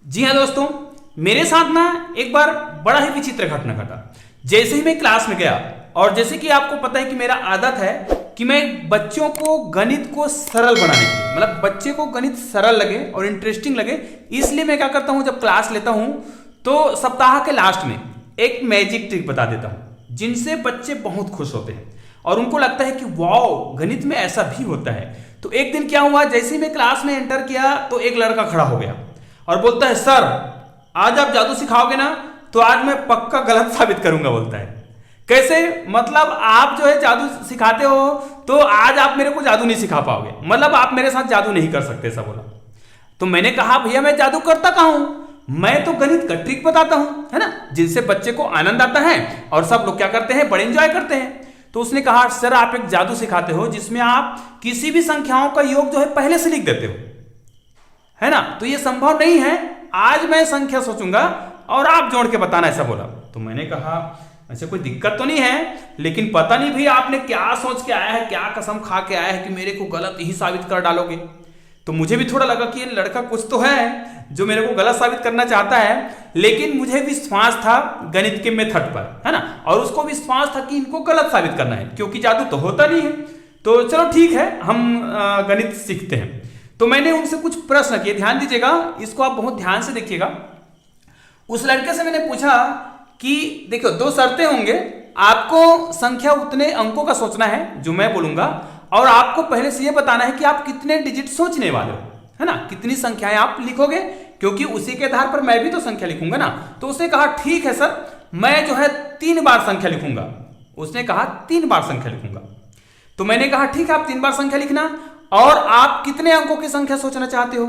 जी हाँ दोस्तों, मेरे साथ ना एक बार बड़ा ही विचित्र घटना घटा। जैसे ही मैं क्लास में गया और जैसे कि आपको पता है कि मेरा आदत है कि मैं बच्चों को गणित को सरल बनाने के लिए, मतलब बच्चे को गणित सरल लगे और इंटरेस्टिंग लगे, इसलिए मैं क्या करता हूँ, जब क्लास लेता हूँ तो सप्ताह के लास्ट में एक मैजिक ट्रिक बता देता हूँ जिनसे बच्चे बहुत खुश होते हैं और उनको लगता है कि वाओ, गणित में ऐसा भी होता है। तो एक दिन क्या हुआ, जैसे ही मैं क्लास में एंटर किया तो एक लड़का खड़ा हो गया और बोलता है, सर आज आप जादू सिखाओगे ना तो आज मैं पक्का गलत साबित करूंगा। बोलता है कैसे, मतलब आप जो है जादू सिखाते हो तो आज आप मेरे को जादू नहीं सिखा पाओगे, मतलब आप मेरे साथ जादू नहीं कर सकते, ऐसा बोला। तो मैंने कहा भैया मैं जादू करता कहां हूं, मैं तो गणित का ट्रिक बताता हूं, है ना, जिनसे बच्चे को आनंद आता है और सब लोग क्या करते हैं, बड़े एंजॉय करते हैं। तो उसने कहा सर आप एक जादू सिखाते हो जिसमें आप किसी भी संख्याओं का योग जो है पहले से लिख देते हो, है ना, तो ये संभव नहीं है, आज मैं संख्या सोचूंगा और आप जोड़ के बताना, ऐसा बोला। तो मैंने कहा ऐसे कोई दिक्कत तो नहीं है, लेकिन पता नहीं भैया आपने क्या सोच के आया है, क्या कसम खा के आया है कि मेरे को गलत ही साबित कर डालोगे। तो मुझे भी थोड़ा लगा कि ये लड़का कुछ तो है जो मेरे को गलत साबित करना चाहता है, लेकिन मुझे विश्वास था गणित के मेथड पर, है ना, और उसको विश्वास था कि इनको गलत साबित करना है क्योंकि जादू तो होता नहीं है। तो चलो ठीक है, हम गणित सीखते हैं। तो मैंने उनसे कुछ प्रश्न किए, ध्यान दीजिएगा, इसको आप बहुत ध्यान से देखिएगा। उस लड़के से मैंने पूछा कि देखो दो शर्तें होंगे, आपको संख्या उतने अंकों का सोचना है जो मैं बोलूंगा और आपको पहले से यह बताना है कि आप कितने डिजिट सोचने वाले हो, है ना, कितनी संख्याएं आप लिखोगे, क्योंकि उसी के आधार पर मैं भी तो संख्या लिखूंगा ना। तो उसने कहा ठीक है सर, मैं जो है 3 बार संख्या लिखूंगा। उसने कहा 3 बार संख्या लिखूंगा। तो मैंने कहा ठीक है आप 3 बार संख्या लिखना, और आप कितने अंकों की संख्या सोचना चाहते हो।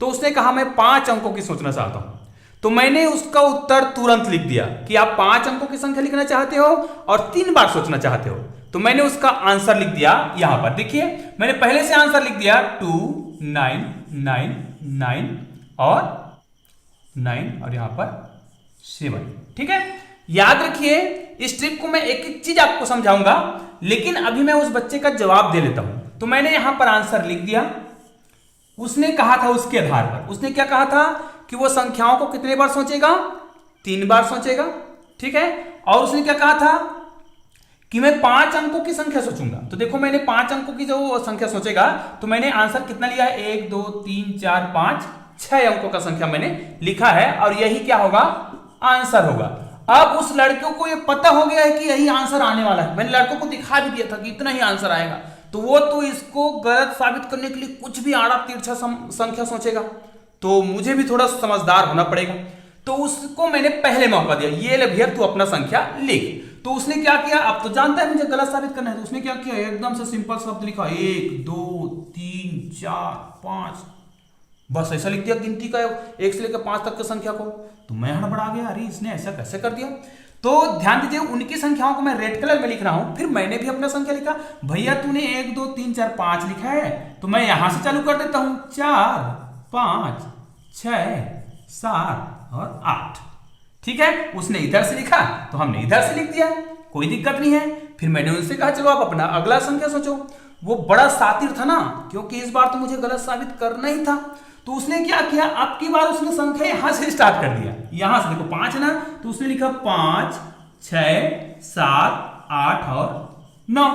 तो उसने कहा मैं 5 अंकों की सोचना चाहता हूं। तो मैंने उसका उत्तर तुरंत लिख दिया कि आप 5 अंकों की संख्या लिखना चाहते हो और 3 बार सोचना चाहते हो। तो मैंने उसका आंसर लिख दिया यहां पर, देखिए मैंने पहले से आंसर लिख दिया 2 9 9 9 और 9 और यहां पर 7। ठीक है, याद रखिए इस ट्रिक को मैं एक एक चीज आपको समझाऊंगा, लेकिन अभी मैं उस बच्चे का जवाब दे लेता हूं। तो मैंने यहां पर आंसर लिख दिया। उसने कहा था उसके आधार पर, उसने क्या कहा था कि वो संख्याओं को कितने बार सोचेगा, 3 बार सोचेगा। ठीक है, और उसने क्या कहा था कि मैं 5 अंकों की संख्या सोचूंगा। तो देखो मैंने 5 अंकों की जो संख्या सोचेगा, तो मैंने आंसर कितना लिया है, 1 2 3 4 5 6 अंकों का संख्या मैंने लिखा है और यही क्या होगा, आंसर होगा। अब उस लड़के को ये पता हो गया है कि यही आंसर आने वाला है, मैंने लड़कों को दिखा भी दिया था कि इतना ही आंसर आएगा। तो वो तो इसको गलत साबित करने के लिए कुछ भी आड़ा तिरछा संख्या सोचेगा, तो मुझे भी थोड़ा समझदार होना पड़ेगा। तो उसको मैंने पहले मौका दिया, ये ले भैया तू अपना संख्या लिख। तो उसने क्या किया, अब तो जानता है मुझे गलत साबित करना है, तो उसने क्या किया, एकदम से सिंपल शब्द लिखा 1 2 3 4 5, बस ऐसा लिख दिया गिनती का 1 से लेकर 5 तक की संख्या को। तो मैं हड़बड़ा गया, अरे इसने ऐसा कैसे कर दिया। तो ध्यान दीजिए उनकी संख्याओं को मैं रेड कलर में लिख रहा हूं, फिर मैंने भी अपना संख्या लिखा। भैया तूने 1 2 3 4 5 लिखा है, तो मैं यहां से चालू कर देता हूं 4 5 6 7 और 8। ठीक है, उसने इधर से लिखा तो हमने इधर से लिख दिया, कोई दिक्कत नहीं है। फिर मैंने उनसे कहा चलो आप अपना अगला संख्या सोचो। वो बड़ा शातिर था ना, क्योंकि इस बार तो मुझे गलत साबित करना ही था। तो उसने क्या किया, अब की बार उसने संख्या यहां से स्टार्ट कर दिया, यहां से देखो 5 है ना, तो उसने लिखा 5 6 7 8 और 9।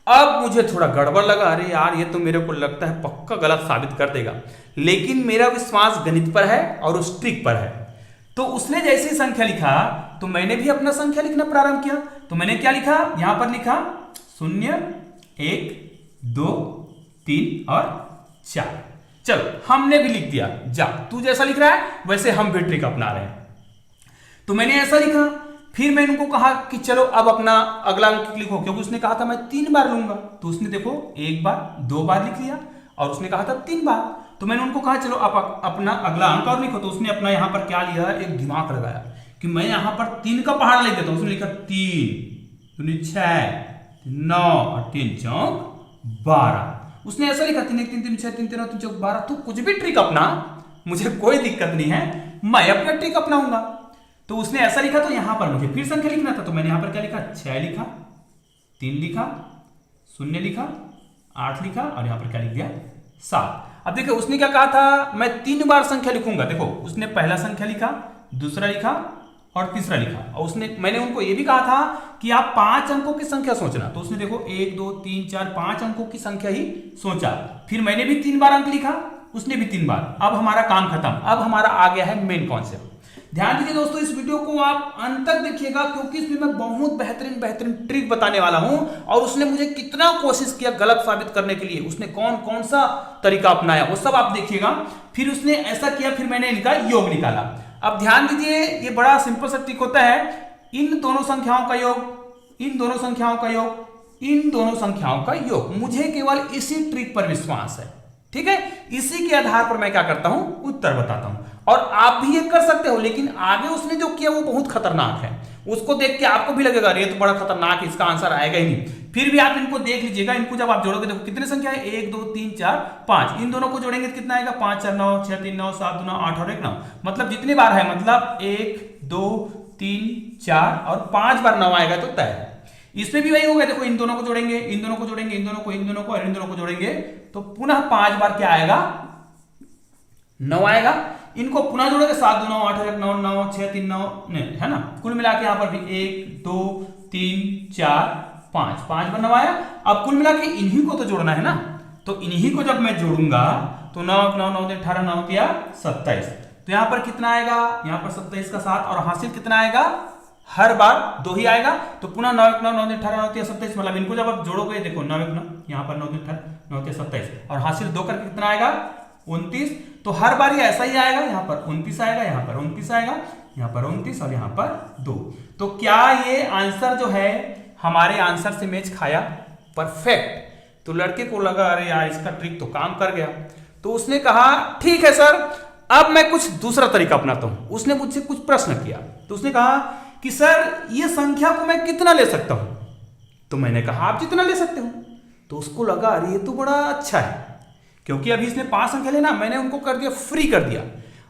अब मुझे थोड़ा गड़बड़ लगा, अरे यार ये तो मेरे को लगता है पक्का गलत साबित कर देगा, लेकिन मेरा विश्वास गणित पर है और उस ट्रिक पर है। तो उसने जैसे ही संख्या लिखा तो मैंने भी अपना संख्या लिखना प्रारंभ किया। तो मैंने क्या लिखा, यहां पर लिखा 0 1 2 3 और 4। चलो हमने भी लिख दिया, जा तू जैसा लिख रहा है वैसे हम भी ट्रिक अपना रहे हैं। तो मैंने ऐसा लिखा, फिर मैंने उनको कहा कि चलो अब अपना अगला अंक लिखो, क्योंकि उसने कहा था मैं 3 बार लूंगा। तो उसने देखो 1 बार 2 बार लिख लिया और उसने कहा था 3 बार। तो मैंने उनको कहा चलो आप अपना अगला अंक और लिखो। तो उसने अपना यहां पर क्या लिया, एक दिमाग लगाया कि मैं यहां पर 3 का पहाड़ लिख देता हूं। उसने लिखा 3 6 9 और 3 चौक 12। उसने ऐसा लिखा 3 1 3 3 6 3 3 3 चौक 12। तू कुछ भी ट्रिक अपना, मुझे कोई दिक्कत नहीं है, मैं अपना ट्रिक अपनाऊंगा। तो उसने ऐसा लिखा, तो यहां पर मुझे फिर संख्या लिखना था। तो मैंने यहां पर क्या लिखा, 6 लिखा, 3 लिखा, 0 लिखा, 8 लिखा और यहां पर क्या लिख दिया, 7। अब देखिए उसने क्या कहा था, मैं 3 बार संख्या लिखूंगा। देखो उसने पहला संख्या लिखा, दूसरा लिखा और तीसरा लिखा, और मैंने उनको ये भी कहा था कि आप 5 अंकों की संख्या सोचना। तो उसने देखो 1 2 3 4 5 अंकों की संख्या ही सोचा। फिर मैंने भी 3 बार अंक लिखा, उसने भी 3 बार। अब हमारा काम खत्म। अब हमारा आ गया है मेन कॉन्सेप्ट। ध्यान दीजिए दोस्तों, इस वीडियो को आप अंत तक देखिएगा, क्योंकि इसमें मैं बहुत बेहतरीन ट्रिक बताने वाला हूं। और उसने मुझे कितना कोशिश किया गलत साबित करने के लिए, उसने कौन कौन सा तरीका अपनाया वो सब आप देखिएगा। फिर उसने ऐसा किया, फिर मैंने इनका योग निकाला। अब ध्यान दीजिए, ये बड़ा सिंपल सा ट्रिक होता है। इन दोनों संख्याओं का योग, इन दोनों संख्याओं का योग, इन दोनों संख्याओं का योग। मुझे केवल इसी ट्रिक पर विश्वास है, ठीक है। इसी के आधार पर मैं क्या करता हूं, उत्तर बताता हूं। और आप भी ये कर सकते हो, लेकिन आगे उसने जो किया वो बहुत खतरनाक है। उसको देख के आपको भी लगेगा ये तो बड़ा खतरनाक है, इसका आंसर आएगा ही नहीं। फिर भी आप इनको देख लीजिएगा। इनको जब आप जोड़ोगे, देखो कितने संख्या है, 1 2 3 4 5। इन दोनों को जोड़ेंगे तो कितना आएगा, 5 4 9 6 3 9 7 2 9 8 और 1 9। मतलब जितनी बार है, मतलब 1 2 3 4 और 5 बार 9 आएगा तो तय है। इसमें भी वही होगा। देखो इन दोनों को जोड़ेंगे, इन दोनों को जोड़ेंगे, इन दोनों को, इन दोनों को और इन दोनों को जोड़ेंगे तो पुनः 5 बार क्या आएगा, 9 आएगा। इनको पुनः जोड़ेंगे, 7 2 9 8 और 1 9 9 6 3 9 है ना। कुल मिला के यहां पर भी 1 2 3 4 5 5 बार 9 आया। अब कुल मिला के इन्हीं को तो जोड़ना है ना, तो इन्हीं को जब मैं जोड़ूंगा तो 9 9 9 18 9 दिया 27। तो यहां पर कितना आएगा, यहां पर 27 का 7 और हासिल कितना आएगा, हर बार 2 ही आएगा। तो पुनः 9 1 9 9 18 9 27, मतलब इनको जब आप जोड़ोगे, देखो 9 1 9 यहां पर 9 18 9 27 और हासिल 2 करके कितना आएगा, 29। तो हर बार ये ऐसा ही आएगा, यहां पर 29 आएगा, यहां पर 29 आएगा, यहां पर 29 और यहां पर 2। तो क्या ये आंसर जो है हमारे आंसर से मैच खाया, परफेक्ट। तो लड़के को लगा अरे यार इसका ट्रिक तो काम कर गया। तो उसने कहा ठीक है सर, अब मैं कुछ दूसरा तरीका अपनाता हूं। उसने मुझसे कुछ प्रश्न किया। तो उसने कहा कि सर ये संख्या को मैं कितना ले सकता हूं। तो मैंने कहा आप जितना ले सकते हो। तो उसको लगा अरे ये तो बड़ा अच्छा है, क्योंकि अभी इसने 5 संख्या लेना, मैंने उनको कर दिया, फ्री कर दिया,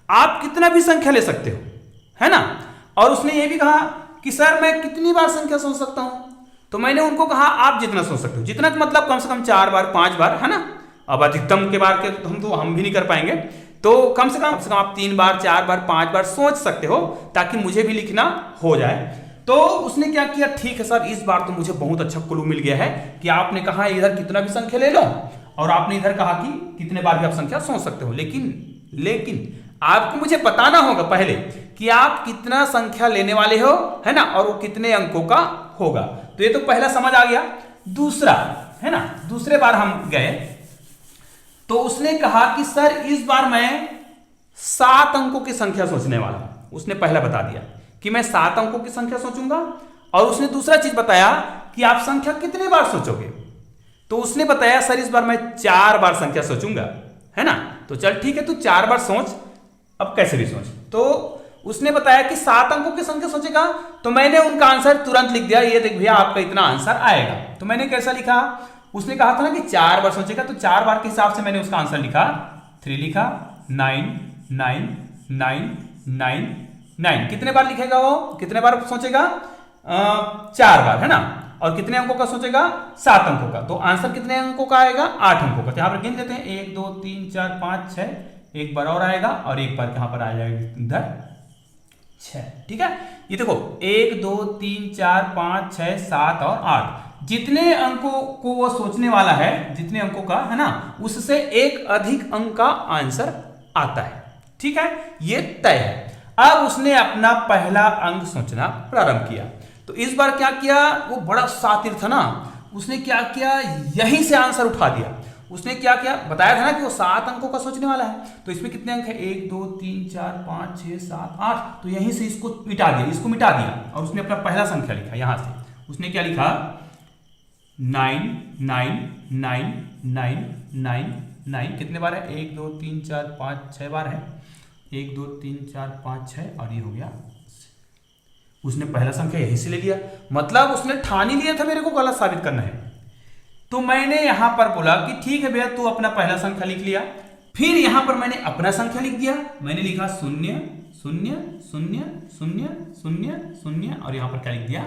आप कितना भी संख्या ले सकते हो, है ना। और उसने ये भी कहा कि सर मैं कितनी बार संख्या सोच सकता हूं। तो मैंने उनको कहा आप जितना सोच सकते हो। जितना मतलब कम से कम 4 बार 5 बार, है ना। अब अधिकतम के बार के हम भी नहीं कर पाएंगे, तो कम से कम आप 3 बार 4 बार 5 बार सोच सकते हो, ताकि मुझे भी लिखना हो जाए। तो उसने क्या किया, ठीक है सर इस बार तो मुझे बहुत अच्छा क्लू मिल गया है कि आपने कहा इधर कितना भी संख्या ले लो और आपने इधर कहा कि कितने बार भी आप संख्या सोच सकते हो। लेकिन आपको मुझे बताना होगा पहले कि आप कितना संख्या लेने वाले हो, है ना, और वो कितने अंकों का होगा। तो ये तो पहला समझ आ गया। दूसरा, है ना, दूसरे बार हम गए तो उसने कहा कि सर इस बार मैं 7 अंकों की संख्या सोचने वाला हूं। उसने पहला बता दिया कि मैं 7 अंकों की संख्या सोचूंगा, और उसने दूसरा चीज बताया कि आप संख्या कितने बार सोचोगे। तो उसने बताया सर इस बार मैं 4 बार संख्या सोचूंगा, है ना। तो चल ठीक है, तू 4 बार सोच, अब कैसे भी सोच। तो उसने बताया कि 7 अंकों की संख्या सोचेगा। तो मैंने उनका आंसर तुरंत लिख दिया, ये देख भैया आपका इतना आंसर आएगा। तो मैंने कैसा लिखा, उसने कहा था ना कि 4 बार सोचेगा, तो 4 बार के हिसाब से मैंने उसका आंसर लिखा, 3 लिखा, 9 9 9 9 9। कितने बार लिखेगा वो, कितने बार सोचेगा, 4 बार, है ना। और कितने अंकों का सोचेगा, 7 अंकों का। तो आंसर कितने अंकों का आएगा, 8 अंकों का। तो यहां पर गिन देते हैं, 1 2 3 4 5 6, एक बार और आएगा और एक बार यहां पर आ जाएगा इधर 6। ठीक है, ये देखो 1 2 3 4 5 6 7 और 8, जितने अंकों को वो सोचने वाला है, जितने अंकों का, है ना, उससे एक अधिक अंक का आंसर आता है। ठीक है, ये तय है। अब उसने अपना पहला अंक सोचना प्रारंभ किया। तो इस बार क्या किया, वो बड़ा शातिर था ना, उसने क्या किया, यहीं से आंसर उठा दिया। उसने क्या किया, बताया था ना कि वो 7 अंकों का सोचने वाला है। तो इसमें कितने अंक है, 1 2 3 4 5 6 7 8। तो यहीं से इसको मिटा दिया, इसको मिटा दिया, और उसने अपना पहला संख्या लिखा। यहां से उसने क्या लिखा, 9 9 9 9 9 9। कितने बार है, 1 2 3 4 5 6 बार है, 1 2 3 4 5 6, और ये हो गया। उसने पहला संख्या यहीं से ले लिया, मतलब उसने ठान ही लिया था मेरे को गलत साबित करना है। तो मैंने यहां पर बोला कि ठीक है भैया, तू अपना पहला संख्या लिख लिया। फिर यहां पर मैंने अपना संख्या लिख दिया, मैंने लिखा 0 0 0 0 0 0, और यहां पर क्या लिख दिया,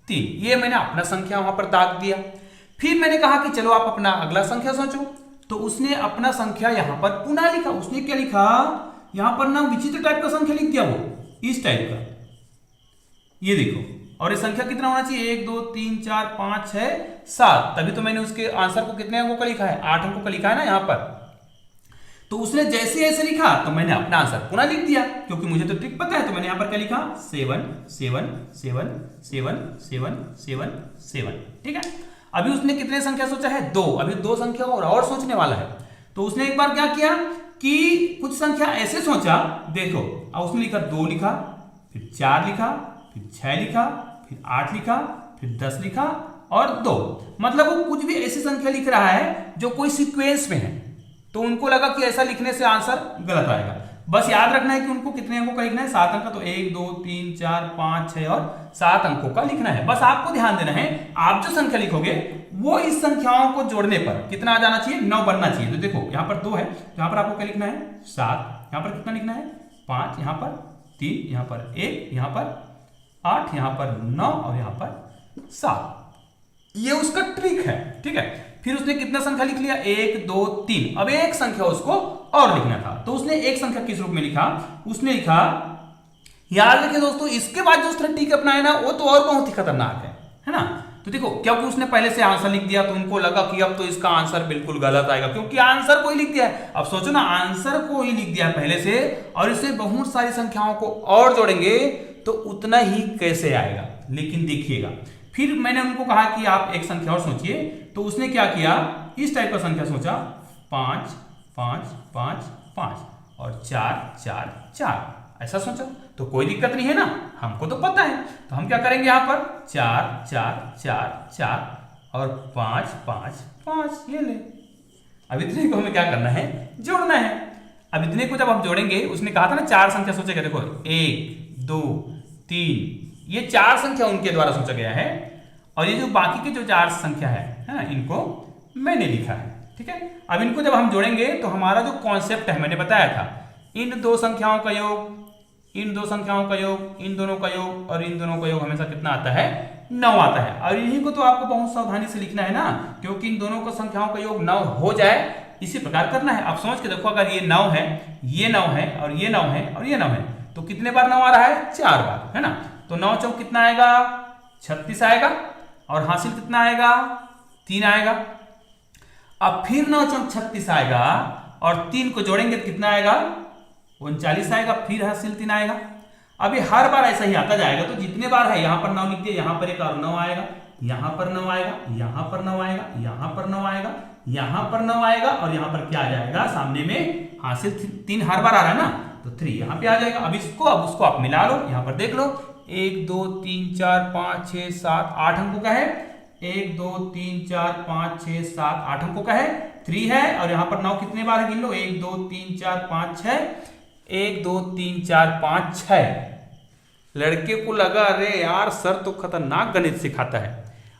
3। ये मैंने अपना संख्या वहां पर दाग दिया। फिर मैंने कहा कि चलो आप अपना अगला संख्या सोचो। तो उसने अपना संख्या यहां पर पुनः लिखा। उसने क्या लिखा, यहां पर ना विचित्र टाइप का संख्या लिख दिया, वो इस टाइप का, ये देखो। और ये संख्या कितना होना चाहिए, 1 2 3 4 5 6 7, तभी तो मैंने उसके आंसर को कितने अंकों का लिखा है, 8 अंकों का लिखा है ना यहां पर। तो उसने जैसे ऐसे लिखा तो मैंने अपना आंसर पुनः लिख दिया, क्योंकि मुझे तो ट्रिक पता है। तो मैंने यहां पर क्या लिखा, 7 7 7 7 7 7 7, ठीक है। अभी उसने कितने संख्या सोचा है, 2। अभी 2 संख्या और सोचने वाला है। तो उसने एक बार क्या किया कि कुछ संख्या ऐसे सोचा, देखो, अब उसने लिखा 2 लिखा, फिर 4 लिखा, फिर 6 लिखा, फिर 8 लिखा, फिर 10 लिखा और 2। मतलब वो कुछ भी ऐसी संख्या लिख रहा है जो कोई सीक्वेंस में है। तो उनको लगा कि ऐसा लिखने से आंसर गलत आएगा। बस याद रखना है कि उनको कितने अंकों का लिखना है, 7 अंक का। तो 1 2 3 4 5 6 और 7 अंकों का लिखना है। बस आपको ध्यान देना है, आप जो संख्या लिखोगे वो इस संख्याओं को जोड़ने पर कितना आ जाना चाहिए, 9 बनना चाहिए। तो देखो यहाँ पर 2 है, यहाँ पर आपको क्या लिखना है, 7, यहाँ पर कितना लिखना है, 5, यहाँ पर 3, यहाँ पर 1, यहाँ पर 8, यहाँ पर 9 और यहाँ पर 7। ये उसका ट्रिक है, ठीक है। फिर उसने कितना संख्या लिख लिया, 1 2 3। अब एक संख्या उसको और लिखना था। तो उसने एक संख्या किस रूप में लिखा, उसने लिखा, याद रखिए दोस्तों, इसके बाद जो उसने ट्रिक अपनाया ना वो तो और बहुत ही खतरनाक है ना। तो देखो, क्योंकि उसने पहले से आंसर लिख दिया तो उनको लगा कि अब तो इसका आंसर बिल्कुल गलत आएगा, क्योंकि आंसर को ही लिख दिया है। अब सोचो ना, आंसर को ही लिख दिया पहले से और इससे बहुत सारी संख्याओं को और जोड़ेंगे तो उतना ही कैसे आएगा। लेकिन देखिएगा, फिर मैंने उनको कहा कि आप एक संख्या और सोचिए। तो उसने क्या किया, इस टाइप का संख्या सोचा, 5 5 5 5 और 4 4 4, ऐसा सोचा। तो कोई दिक्कत नहीं है ना, हमको तो पता है। तो हम क्या करेंगे, यहां पर 4 4 4 4 और 5 5 5, ये ले। अब इतने को हमें क्या करना है, जोड़ना है। अब इतने को जब हम जोड़ेंगे, उसने कहा था ना 4 संख्या सोचेगा, देखो 1 2 3, ये 4 संख्या उनके द्वारा सोचा गया है। और ये जो बाकी के जो 4 संख्या है ना, इनको मैंने लिखा है, ठीक है। अब इनको जब हम जोड़ेंगे तो हमारा जो कॉन्सेप्ट है, मैंने बताया था, इन 2 संख्याओं का योग, इन 2 संख्याओं का योग, इन दोनों का योग और इन दोनों का योग हमेशा कितना आता है, 9 आता है। और इन्हीं को तो आपको बहुत सावधानी से लिखना है ना, क्योंकि इन दोनों को संख्याओं का योग 9 हो जाए, इसी प्रकार करना है। आप समझ के देखो, अगर ये 9 है, ये 9 है और ये 9 है और ये 9 है, तो कितने बार 9 आ रहा है, 4 बार, है ना। तो 9 चौक कितना आएगा, 36 आएगा। और हासिल कितना आएगा, 3 आएगा। अब फिर 9 चौक 36 आएगा और 3 को जोड़ेंगे तो कितना आएगा, 39 आएगा। फिर हासिल 3 आएगा। अभी हर बार ऐसा ही आता जाएगा। तो जितने बार है, यहां पर 9 लिख दिया, यहां पर एक और 9 आएगा, यहां पर 9 आएगा, यहां पर 9 आएगा, यहां पर 9 आएगा, यहां पर 9 आएगा और यहां पर क्या आ जाएगा, सामने में हासिल 3 हर बार आ रहा है ना, तो 3 यहां पे आ जाएगा। अब इसको, अब उसको आप मिला लो, यहां पर देख लो, 1 2 3 4 5 6 7 8 अंकों का है। 1 2 3 4 5 6 7 8 अंकों का है, 3 है। और यहां पर 9 कितने बार है, गिन लो, 1 2 3 4 5 6, 1 2 3 4 5 6। लड़के को लगा, अरे यार सर तो खतरनाक गणित सिखाता है।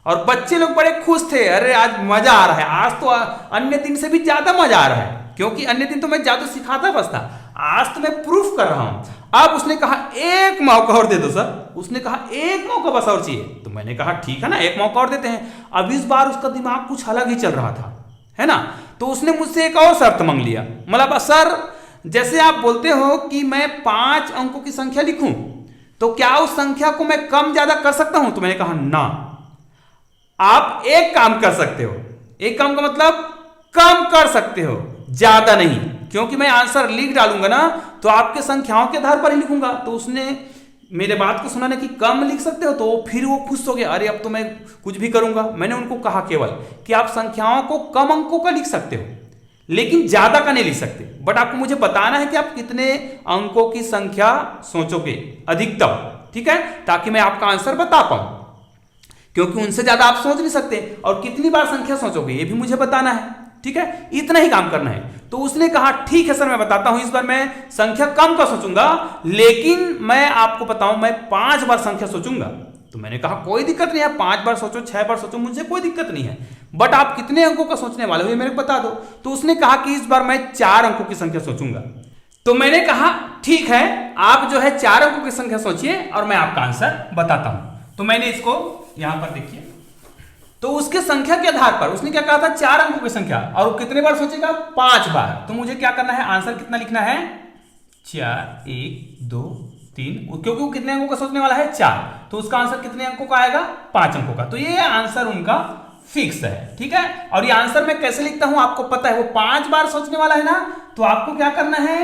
और बच्चे लोग बड़े खुश थे, अरे आज मजा आ रहा है, आज तो अन्य दिन से भी ज्यादा मजा आ रहा है, क्योंकि अन्य दिन तो मैं ज्यादा सिखाता बस था, आज तो मैं प्रूफ कर रहा हूं। अब उसने कहा एक मौका और दे दो सर। उसने कहा एक मौका बस और चाहिए। तो मैंने कहा ठीक है ना, एक मौका और देते हैं। अब इस बार उसका दिमाग कुछ अलग ही चल रहा था, है ना। तो उसने मुझसे एक और शर्त मांग लिया। मतलब सर, जैसे आप बोलते हो कि मैं 5 अंकों की संख्या लिखूं, तो क्या उस संख्या को मैं कम ज्यादा कर सकता हूं। तो मैंने कहा ना, आप एक काम कर सकते हो। एक काम का मतलब कम कर सकते हो, ज्यादा नहीं, क्योंकि मैं आंसर लिख डालूंगा ना तो आपके संख्याओं के आधार पर ही लिखूंगा। तो उसने मेरे बात को सुना ना कि कम लिख सकते हो, तो फिर वो खुश हो गया, अरे अब तो मैं कुछ भी करूंगा। मैंने उनको कहा केवल कि आप संख्याओं को कम अंकों का लिख सकते हो, लेकिन ज्यादा का नहीं लिख सकते। बट आपको मुझे बताना है कि आप कितने अंकों की संख्या सोचोगे अधिकतम, ठीक है, ताकि मैं आपका आंसर बता पाऊं, क्योंकि उनसे ज्यादा आप सोच नहीं सकते। और कितनी बार संख्या सोचोगे ये भी मुझे बताना है, ठीक है, इतना ही काम करना है। तो उसने कहा ठीक है सर, मैं बताता हूं, इस बार मैं संख्या कम का सोचूंगा, लेकिन मैं आपको बताऊं, मैं 5 बार संख्या सोचूंगा। तो मैंने कहा कोई दिक्कत नहीं है, 5 बार सोचो, 6 बार सोचो, मुझे कोई दिक्कत नहीं है, बट आप कितने अंकों का सोचने वाले हो ये मेरे को बता दो। तो उसने कहा कि इस बार मैं 4 अंकों की संख्या सोचूंगा। तो मैंने कहा ठीक है, आप जो है 4 अंकों की संख्या सोचिए और मैं आपका आंसर बताता हूं। तो मैंने इसको यहां पर देखिए, तो उसके संख्या के आधार पर उसने क्या कहा था, 4 अंकों की संख्या, और वो कितने बार सोचेगा, 5 बार। तो मुझे क्या करना है, आंसर कितना लिखना है, 4, 1, 2, 3, क्योंकि वो कितने अंकों का सोचने वाला है, 4, तो उसका आंसर कितने अंकों का आएगा, 5 अंकों का। तो ये आंसर उनका फिक्स है, ठीक है। और ये आंसर मैं कैसे लिखता हूं आपको पता है, वो 5 बार सोचने वाला है ना, तो आपको क्या करना है,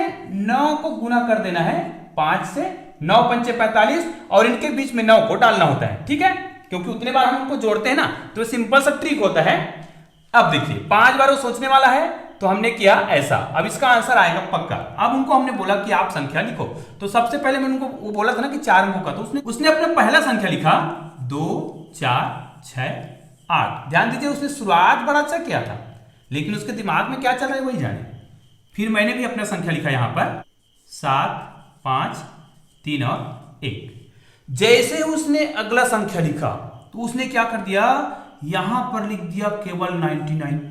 9 को गुना कर देना है 5 से, 9 पंचे 45, और इनके बीच में 9 को डालना होता है, ठीक है, क्योंकि उतने बार हम उनको जोड़ते हैं ना, तो सिंपल सा ट्रिक होता है। अब देखिए 5 बार वो सोचने वाला है, तो हमने किया ऐसा, अब इसका आंसर आएगा पक्का। अब उनको हमने बोला कि आप संख्या लिखो, तो सबसे पहले मैंने उनको वो बोला था ना कि 4 अंकों का, तो उसने अपना पहला संख्या लिखा 2, 4, 6, 8। ध्यान दीजिए उसने शुरुआत बड़ा अच्छा किया था, लेकिन उसके दिमाग में क्या चल रहा है वही जाने। फिर मैंने भी अपना संख्या लिखा यहां पर 7, 5, 3 और 1। जैसे उसने अगला संख्या लिखा तो उसने क्या कर दिया, यहां पर लिख दिया केवल 99,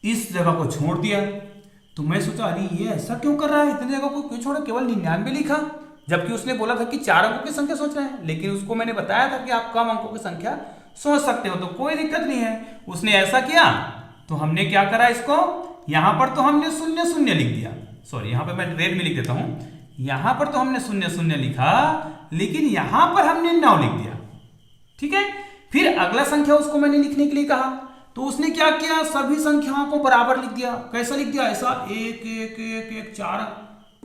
इस जगह को छोड़ दिया। तो मैं सोचा अरे ये ऐसा क्यों कर रहा है, इतनी जगह को क्यों छोड़ा, केवल 99 लिखा, जबकि उसने बोला था कि 4 अंकों की संख्या सोच रहे हैं। लेकिन उसको मैंने बताया था कि आप कम अंकों की संख्या सोच सकते हो, तो कोई दिक्कत नहीं है। उसने ऐसा किया, तो हमने क्या करा, इसको यहां पर तो हमने 0, 0 लिख दिया, सॉरी यहां पर मैं रेड में लिख देता हूं, यहां पर तो हमने 0, 0 लिखा, लेकिन यहां पर हमने 9 लिख दिया, ठीक है। फिर अगला संख्या उसको मैंने लिखने के लिए कहा, तो उसने क्या किया, सभी संख्याओं को बराबर लिख दिया। कैसा लिख दिया, ऐसा 1, 1, 1, 1, 4।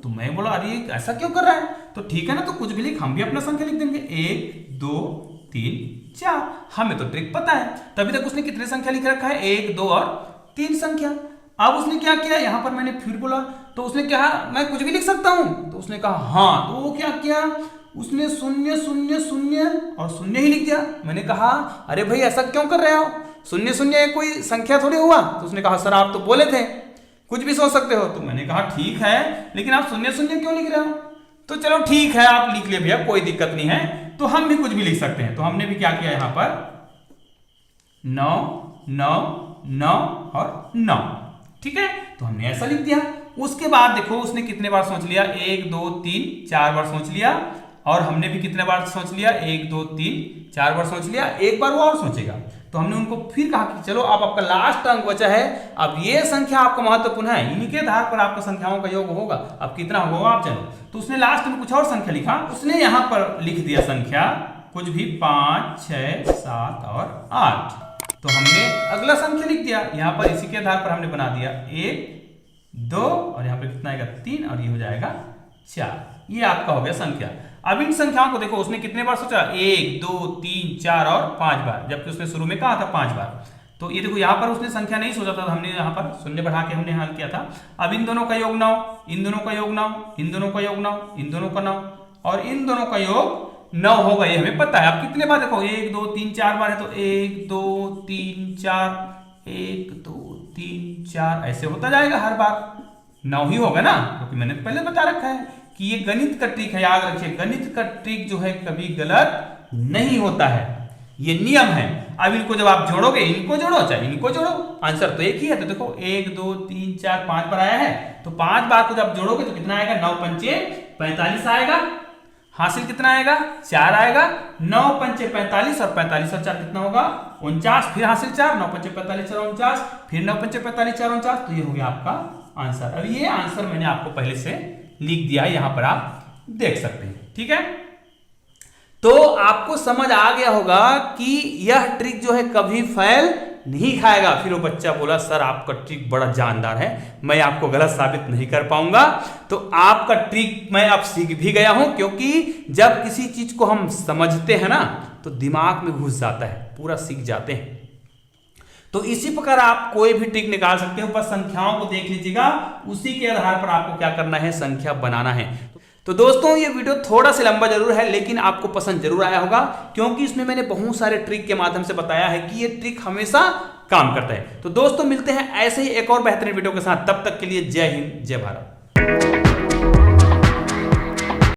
तो मैं बोला अरे ऐसा क्यों कर रहा है, तो ठीक है ना, तो कुछ भी लिख, हम भी अपना संख्या लिख देंगे, 1, 2, 3, 4। हमें तो ट्रिक पता है। तभी तक उसने कितने संख्या लिख रखा है, 1, 2 और 3 संख्या। अब उसने क्या किया, यहां पर मैंने फिर बोला, तो उसने कहा मैं कुछ भी लिख सकता हूं, तो उसने कहा हाँ, तो वो क्या किया, उसने 0, 0, 0 और 0 ही लिख दिया। मैंने कहा अरे भाई ऐसा क्यों कर रहे हो, 0, 0 कोई संख्या थोड़ी हुआ। तो उसने कहा सर आप तो बोले थे कुछ भी सोच सकते हो। तो मैंने कहा ठीक है, लेकिन आप 0, 0 क्यों लिख रहे हो। तो चलो ठीक है आप लिख लिए भैया, कोई दिक्कत नहीं है, तो हम भी कुछ भी लिख सकते हैं। तो हमने भी क्या किया, यहां पर 9, 9, 9 और 9, ठीक है, तो हमने ऐसा लिख दिया। उसके बाद देखो उसने कितने बार सोच लिया, 1, 2, 3, 4 बार सोच लिया, और हमने भी कितने बार सोच लिया, 1, 2, 3, 4 बार सोच लिया, एक बार वो और सोचेगा। तो हमने उनको फिर कहा कि चलो आप आपका लास्ट अंक बचा है, अब ये संख्या आपको महत्वपूर्ण है, इन्हीं के आधार पर आपका संख्याओं का योग होगा, अब कितना होगा आप जानो। तो उसने लास्ट में कुछ और संख्या लिखा, उसने यहां पर लिख दिया संख्या कुछ भी 5, 6, 7 और 8। तो हमने अगला संख्या लिख दिया यहां पर, इसी के आधार पर हमने बना दिया 1, 2 और यहां पर कितना आएगा 3 और ये हो जाएगा 4। ये आपका हो गया संख्या। अब इन संख्याओं को देखो उसने कितने बार सोचा, 1, 2, 3, 4 और 5 बार, जबकि उसने शुरू में कहा था 5 बार। तो ये देखो यहाँ पर उसने संख्या नहीं सोचा था, हमने यहाँ पर शून्य बढ़ा के हमने हल किया था। अब इन दोनों का योग 9, इन दोनों का योग 9, इन दोनों का योग 9, इन दोनों का 9 और इन दोनों का योग 9 होगा, ये हमें पता है। अब कितने बार देखो 1, 2, 3, 4 बार है, तो 1, 2, 3, 4, 1, 2, 3, 4 ऐसे होता जाएगा, हर बार 9 ही होगा ना, क्योंकि मैंने पहले बता रखा है कि ये गणित का ट्रिक है। याद रखिए गणित का ट्रिक जो है कभी गलत नहीं होता है, ये नियम है। अब इनको जब आप जोड़ोगे, इनको जोड़ो चाहे इनको जोड़ो, आंसर तो एक ही है। तो देखो 1, 2, 3, 4, 5 बार आया है, तो 5 बार को जब जोड़ोगे तो कितना आएगा, 9 पंचे 45 आएगा। हासिल कितना आएगा, 4 आएगा। 9 पंचे 45 और 45 और 4 कितना होगा, 49। फिर हासिल 4, 9 पंचे 45 और 49, फिर 9 पंचे 45 और 49, तो ये हो गया आपका आंसर। अब ये आंसर मैंने आपको पहले से लिख दिया है, यहां पर आप देख सकते हैं, ठीक है। तो आपको समझ आ गया होगा कि यह ट्रिक जो है कभी फेल नहीं खाएगा। फिर वो बच्चा बोला सर आपका ट्रिक बड़ा जानदार है, मैं आपको गलत साबित नहीं कर पाऊंगा। तो आपका ट्रिक मैं अब सीख भी गया हूं, क्योंकि जब किसी चीज को हम समझते हैं ना तो दिमाग में घुस जाता है, पूरा सीख जाते हैं। तो इसी प्रकार आप कोई भी ट्रिक निकाल सकते हो, बस संख्याओं को देख लीजिएगा, उसी के आधार पर आपको क्या करना है, संख्या बनाना है। तो दोस्तों ये वीडियो थोड़ा सा लंबा जरूर है, लेकिन आपको पसंद जरूर आया होगा, क्योंकि इसमें मैंने बहुत सारे ट्रिक के माध्यम से बताया है कि ये ट्रिक हमेशा काम करता है। तो दोस्तों मिलते हैं ऐसे ही एक और बेहतरीन वीडियो के साथ, तब तक के लिए जय हिंद, जय भारत।